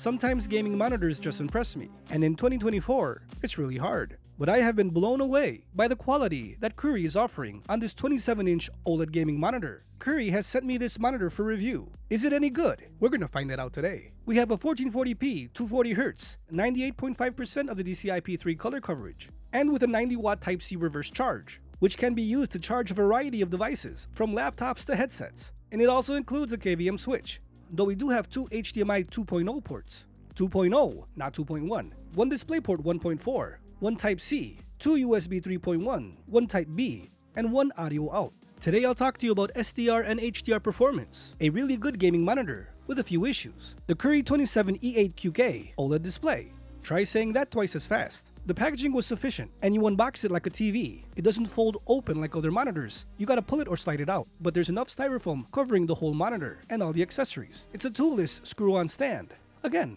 sometimes gaming monitors just impress me, and in 2024, it's really hard. But I have been blown away by the quality that Koorui is offering on this 27-inch OLED gaming monitor. Koorui has sent me this monitor for review. Is it any good? We're gonna find that out today. We have a 1440p, 240Hz, 98.5% of the DCI-P3 color coverage, and with a 90-watt Type-C reverse charge, which can be used to charge a variety of devices, from laptops to headsets. And it also includes a KVM switch, though we do have two HDMI 2.0 ports. 2.0, not 2.1. One DisplayPort 1.4, one Type-C, two USB 3.1, one Type-B, and one audio out. Today I'll talk to you about SDR and HDR performance, a really good gaming monitor with a few issues. The Koorui 27E8QK OLED display. Try saying that twice as fast. The packaging was sufficient, and you unbox it like a TV. It doesn't fold open like other monitors. You gotta pull it or slide it out, but there's enough styrofoam covering the whole monitor and all the accessories. It's a toolless screw-on stand. Again,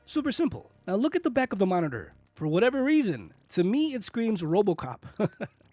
super simple. Now look at the back of the monitor. For whatever reason, to me it screams RoboCop.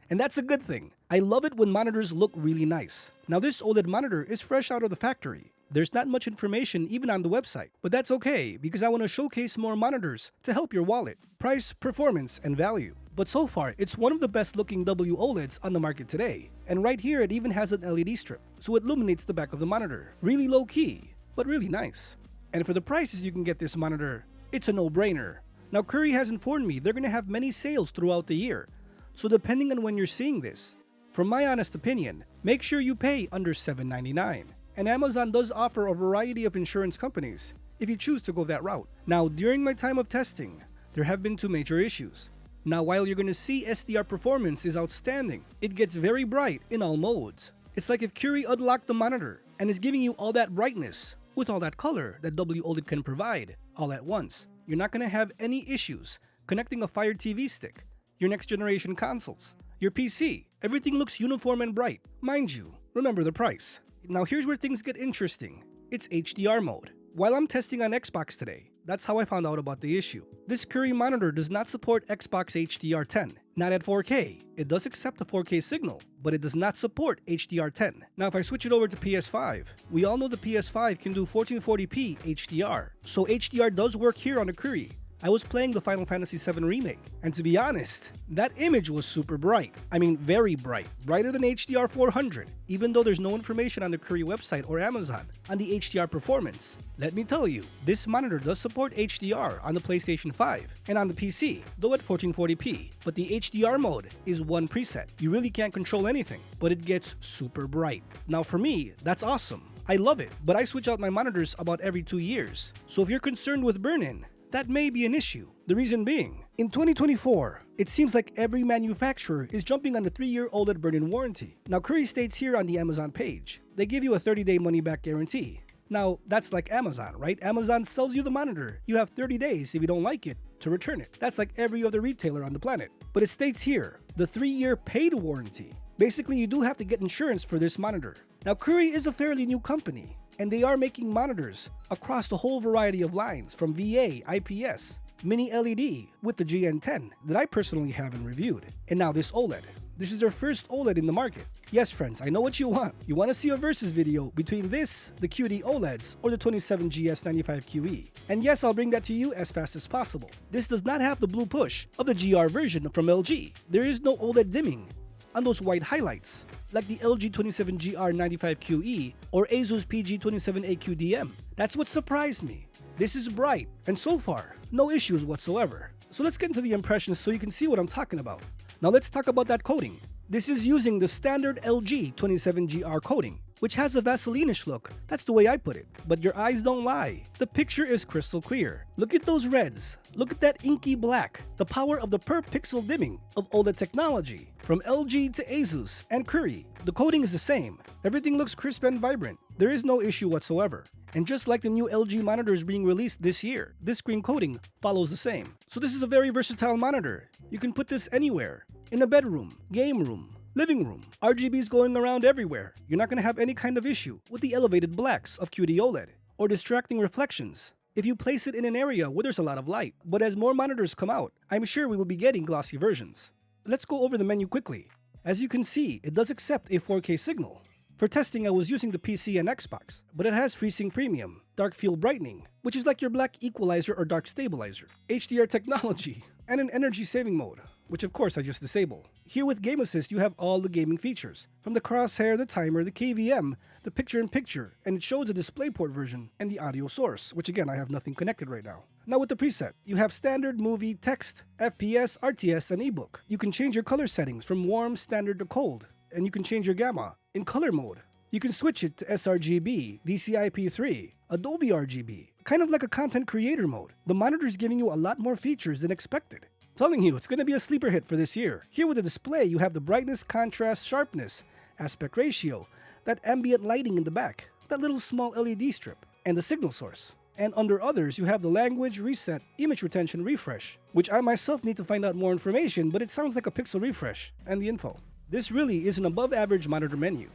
And that's a good thing. I love it when monitors look really nice. Now this OLED monitor is fresh out of the factory. There's not much information even on the website, but that's okay because I want to showcase more monitors to help your wallet, price, performance, and value. But so far, it's one of the best looking w-OLEDs on the market today. And right here, it even has an LED strip, so it illuminates the back of the monitor. Really low key, but really nice. And for the prices you can get this monitor, it's a no-brainer. Now Koorui has informed me they're going to have many sales throughout the year, so depending on when you're seeing this, from my honest opinion, make sure you pay under $799. And Amazon does offer a variety of insurance companies if you choose to go that route. Now, during my time of testing, there have been two major issues. Now, while you're going to see SDR performance is outstanding, it gets very bright in all modes. It's like if Koorui unlocked the monitor and is giving you all that brightness with all that color that w-OLED can provide all at once. You're not going to have any issues connecting a Fire TV stick, your next generation consoles, your PC. Everything looks uniform and bright. Mind you, remember the price. Now here's where things get interesting. It's HDR mode. While I'm testing on Xbox today, that's how I found out about the issue. This Koorui monitor does not support Xbox HDR10, not at 4K. It does accept a 4K signal, but it does not support HDR10. Now if I switch it over to PS5, we all know the PS5 can do 1440p HDR. So HDR does work here on the Koorui. I was playing the Final Fantasy VII Remake, and to be honest, that image was super bright. I mean, very bright. Brighter than HDR 400, even though there's no information on the Koorui website or Amazon on the HDR performance. Let me tell you, this monitor does support HDR on the PlayStation 5 and on the PC, though at 1440p. But the HDR mode is one preset. You really can't control anything, but it gets super bright. Now for me, that's awesome. I love it, but I switch out my monitors about every 2 years. So if you're concerned with burn-in, that may be an issue. The reason being, in 2024, it seems like every manufacturer is jumping on the 3-year OLED burn-in warranty. Now Koorui states here on the Amazon page, they give you a 30-day money-back guarantee. Now, that's like Amazon, right? Amazon sells you the monitor. You have 30 days if you don't like it to return it. That's like every other retailer on the planet. But it states here, the 3-year paid warranty. Basically, you do have to get insurance for this monitor. Now Koorui is a fairly new company, and they are making monitors across the whole variety of lines from VA, IPS, Mini LED with the GN10 that I personally haven't reviewed. And now this OLED. This is their first OLED in the market. Yes friends, I know what you want. You want to see a versus video between this, the QD-OLEDs, or the 27GS95QE. And yes, I'll bring that to you as fast as possible. This does not have the blue push of the GR version from LG. There is no OLED dimming on those white highlights, like the LG 27GR95QE or Asus PG27AQDM. That's what surprised me. This is bright, and so far, no issues whatsoever. So let's get into the impressions so you can see what I'm talking about. Now let's talk about that coating. This is using the standard LG 27GR coating, which has a Vaseline-ish look. That's the way I put it. But your eyes don't lie. The picture is crystal clear. Look at those reds. Look at that inky black. The power of the per pixel dimming of OLED technology. From LG to Asus and Koorui, the coating is the same. Everything looks crisp and vibrant. There is no issue whatsoever. And just like the new LG monitors being released this year, this screen coating follows the same. So this is a very versatile monitor. You can put this anywhere. In a bedroom, game room, living room. RGBs going around everywhere. You're not going to have any kind of issue with the elevated blacks of QD-OLED or distracting reflections if you place it in an area where there's a lot of light. But as more monitors come out, I'm sure we will be getting glossy versions. Let's go over the menu quickly. As you can see, it does accept a 4K signal. For testing, I was using the PC and Xbox, but it has FreeSync Premium, Dark Field Brightening, which is like your black equalizer or dark stabilizer, HDR technology, and an energy saving mode, which of course I just disable. Here with Game Assist, you have all the gaming features, from the crosshair, the timer, the KVM, the picture-in-picture, and it shows the DisplayPort version and the audio source, which again I have nothing connected right now. Now with the preset, you have standard, movie, text, FPS, RTS, and ebook. You can change your color settings from warm, standard to cold, and you can change your gamma in color mode. You can switch it to sRGB, DCI-P3, Adobe RGB, kind of like a content creator mode. The monitor is giving you a lot more features than expected. Telling you, it's going to be a sleeper hit for this year. Here with the display, you have the brightness, contrast, sharpness, aspect ratio, that ambient lighting in the back, that little small LED strip, and the signal source. And under others, you have the language, reset, image retention, refresh, which I myself need to find out more information, but it sounds like a pixel refresh, and the info. This really is an above average monitor menu.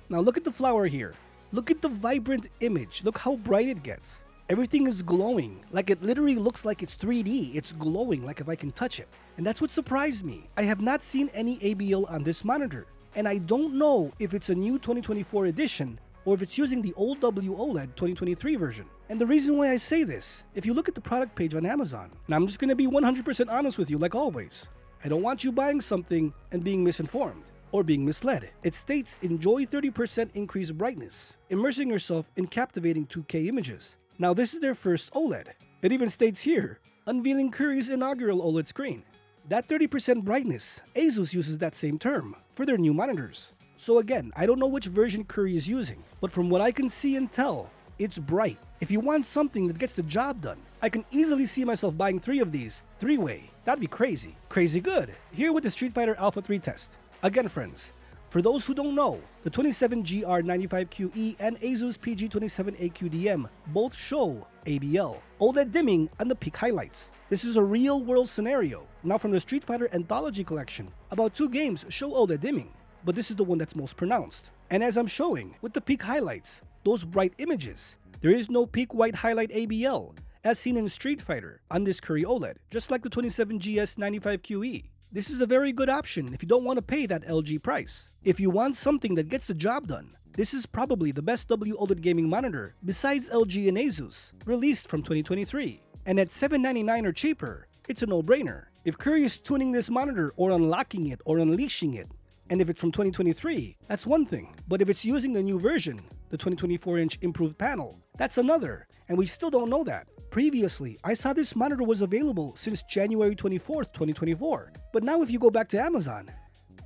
Now look at the flower here. Look at the vibrant image. Look how bright it gets. Everything is glowing, like it literally looks like it's 3D. It's glowing like if I can touch it. And that's what surprised me. I have not seen any ABL on this monitor. And I don't know if it's a new 2024 edition or if it's using the old w-OLED 2023 version. And the reason why I say this, if you look at the product page on Amazon, and I'm just going to be 100% honest with you like always, I don't want you buying something and being misinformed or being misled. It states enjoy 30% increased brightness, immersing yourself in captivating 2K images. Now this is their first OLED. It even states here, unveiling Kooruy's inaugural OLED screen. That 30% brightness, Asus uses that same term for their new monitors. So again, I don't know which version Koorui is using, but from what I can see and tell, it's bright. If you want something that gets the job done, I can easily see myself buying 3 of these, 3-way. That'd be crazy. Crazy good. Here with the Street Fighter Alpha 3 test. Again friends, for those who don't know, the 27GR95QE and Asus PG27A8QDM both show ABL, OLED dimming, and the peak highlights. This is a real-world scenario. Now from the Street Fighter Anthology collection, about 2 games show OLED dimming, but this is the one that's most pronounced. And as I'm showing, with the peak highlights, those bright images, there is no peak white highlight ABL, as seen in Street Fighter on this Koorui OLED, just like the 27GS95QE. This is a very good option if you don't want to pay that LG price. If you want something that gets the job done, this is probably the best w-OLED gaming monitor besides LG and Asus, released from 2023. And at $799 or cheaper, it's a no-brainer. If Koorui is tuning this monitor or unlocking it or unleashing it, and if it's from 2023, that's one thing. But if it's using the new version, the 24-inch improved panel, that's another, and we still don't know that. Previously, I saw this monitor was available since January 24th, 2024. But now if you go back to Amazon,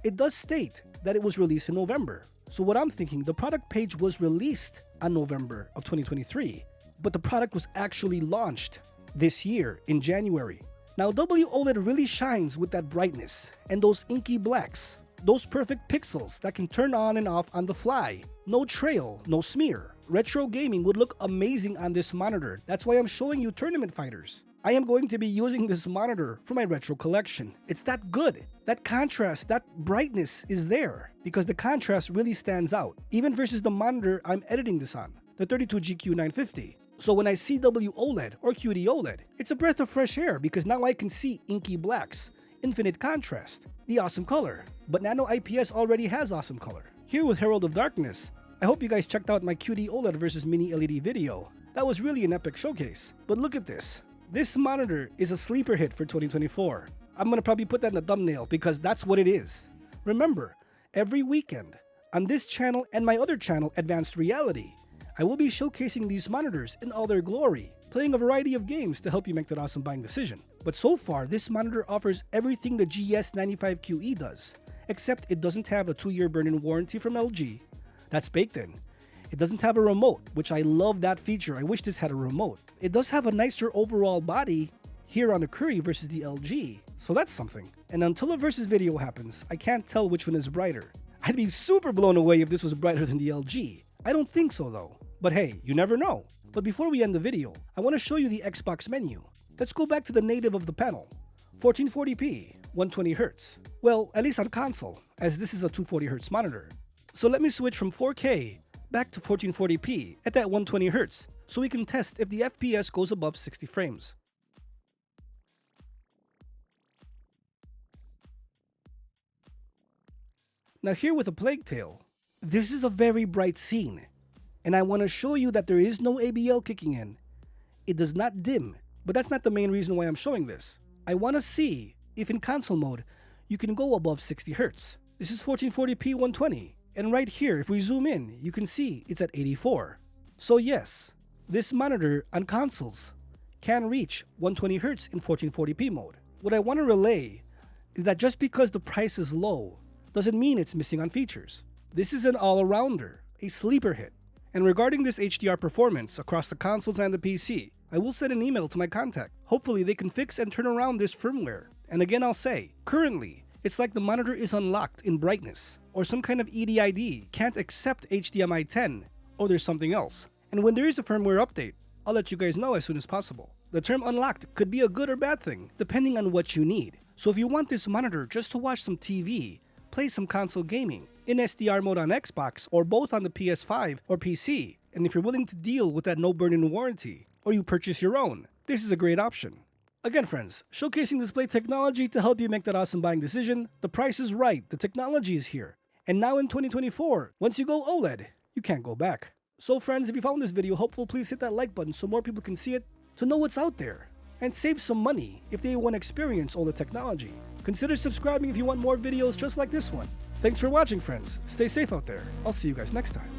it does state that it was released in November. So what I'm thinking, the product page was released on November of 2023, but the product was actually launched this year in January. Now w-OLED really shines with that brightness and those inky blacks, those perfect pixels that can turn on and off on the fly. No trail, no smear. Retro gaming would look amazing on this monitor. That's why I'm showing you Tournament Fighters. I am going to be using this monitor for my retro collection. It's that good. That contrast, that brightness is there because the contrast really stands out, even versus the monitor I'm editing this on, the 32GQ950. So when I see w-OLED or QD-OLED, it's a breath of fresh air because now I can see inky blacks, infinite contrast, the awesome color. But Nano IPS already has awesome color. Here with Herald of Darkness, I hope you guys checked out my QD-OLED versus Mini LED video. That was really an epic showcase. But look at this. This monitor is a sleeper hit for 2024. I'm gonna probably put that in the thumbnail because that's what it is. Remember, every weekend on this channel and my other channel, Advanced Reality, I will be showcasing these monitors in all their glory, playing a variety of games to help you make that awesome buying decision. But so far, this monitor offers everything the GS95QE does, except it doesn't have a 2-year burn-in warranty from LG. That's baked in. It doesn't have a remote, which I love that feature. I wish this had a remote. It does have a nicer overall body here on the Koorui versus the LG, so that's something. And until a versus video happens, I can't tell which one is brighter. I'd be super blown away if this was brighter than the LG. I don't think so though. But hey, you never know. But before we end the video, I want to show you the Xbox menu. Let's go back to the native of the panel. 1440p, 120Hz. Well, at least on console, as this is a 240Hz monitor. So let me switch from 4K back to 1440p at that 120Hz so we can test if the FPS goes above 60 frames. Now here with a Plague Tale, This is a very bright scene, and I want to show you that there is no ABL kicking in. It does not dim, but that's not the main reason why I'm showing this. I want to see if in console mode you can go above 60 Hz. This is 1440p 120, and right here if we zoom in, you can see it's at 84. So yes, this monitor on consoles can reach 120 Hz in 1440p mode. What I want to relay is that just because the price is low doesn't mean it's missing on features. This is an all-arounder, a sleeper hit. And regarding this HDR performance across the consoles and the PC, I will send an email to my contact. Hopefully they can fix and turn around this firmware. And again I'll say, currently, it's like the monitor is unlocked in brightness, or some kind of EDID can't accept HDMI 10, or there's something else. And when there is a firmware update, I'll let you guys know as soon as possible. The term unlocked could be a good or bad thing, depending on what you need. So if you want this monitor just to watch some TV, play some console gaming, in SDR mode on Xbox, or both on the PS5 or PC, and if you're willing to deal with that no burn-in warranty, or you purchase your own, this is a great option. Again friends, showcasing display technology to help you make that awesome buying decision. The price is right, the technology is here. And now in 2024, once you go OLED, you can't go back. So friends, if you found this video helpful, please hit that like button so more people can see it, to know what's out there, and save some money if they want to experience all the technology. Consider subscribing if you want more videos just like this one. Thanks for watching friends, stay safe out there, I'll see you guys next time.